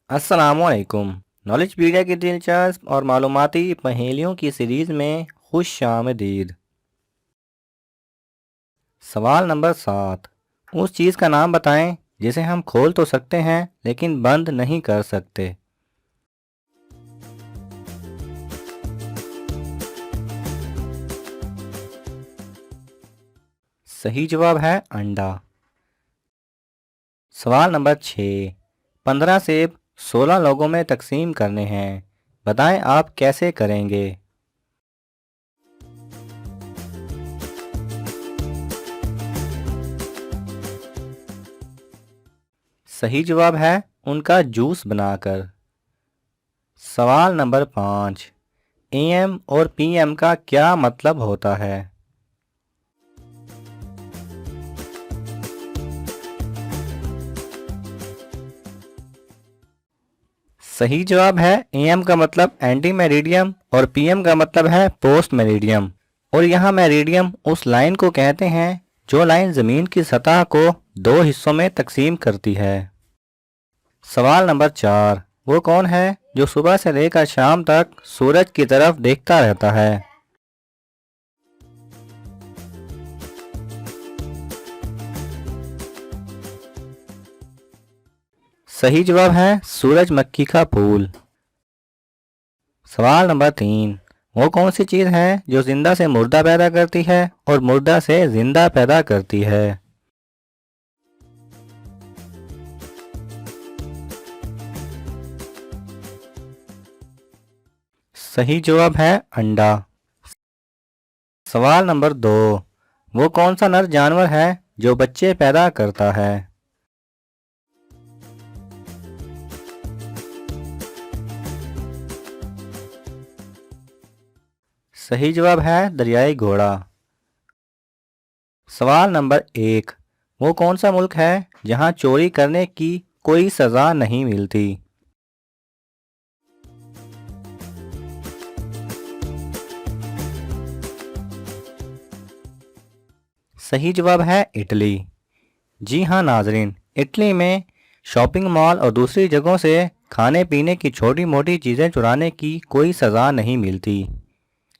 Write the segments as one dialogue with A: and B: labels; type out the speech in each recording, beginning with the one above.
A: अस्सलामुअलैकुम। नॉलेजपीडिया की दिलचस्प और मालूमाती पहेलियों की सीरीज़ में खुश आमदीद। सवाल नंबर 7। उस चीज़ का नाम बताएं जिसे हम खोल तो सकते हैं लेकिन बंद नहीं कर सकते। सही जवाब है अंडा। सवाल नंबर 6। 15 सेब 16 लोगों में तकसीम करने हैं, बताएं आप कैसे करेंगे। सही जवाब है उनका जूस बनाकर। सवाल नंबर 5। एएम और पीएम का क्या मतलब होता है। सही जवाब है एएम का मतलब एंटी मेरिडियम और पीएम का मतलब है पोस्ट मेरिडियम। और यहाँ मेरिडियम उस लाइन को कहते हैं जो लाइन ज़मीन की सतह को दो हिस्सों में तकसीम करती है। सवाल नंबर 4। वो कौन है जो सुबह से लेकर शाम तक सूरज की तरफ देखता रहता है। सही जवाब है सूरजमुखी का फूल। सवाल नंबर 3। वो कौन सी चीज़ है जो जिंदा से मुर्दा पैदा करती है और मुर्दा से जिंदा पैदा करती है। सही जवाब है अंडा। सवाल नंबर 2। वो कौन सा नर जानवर है जो बच्चे पैदा करता है। सही जवाब है दरियाई घोड़ा। सवाल नंबर 1। वो कौन सा मुल्क है जहां चोरी करने की कोई सज़ा नहीं मिलती। सही जवाब है इटली। जी हाँ नाजरीन, इटली में शॉपिंग मॉल और दूसरी जगहों से खाने पीने की छोटी मोटी चीज़ें चुराने की कोई सज़ा नहीं मिलती।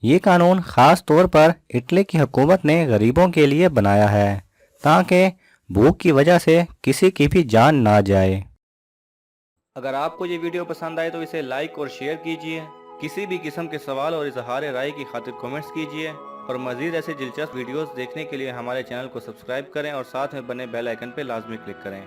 A: ये कानून ख़ास तौर पर इटली की हुकूमत ने गरीबों के लिए बनाया है ताकि भूख की वजह से किसी की भी जान ना जाए। अगर आपको ये वीडियो पसंद आए तो इसे लाइक और शेयर कीजिए। किसी भी किस्म के सवाल और इजहार राय की खातिर कमेंट्स कीजिए और मज़ीद ऐसे दिलचस्प वीडियोस देखने के लिए हमारे चैनल को सब्सक्राइब करें और साथ में बने बेल आइकन पर लाजमी क्लिक करें।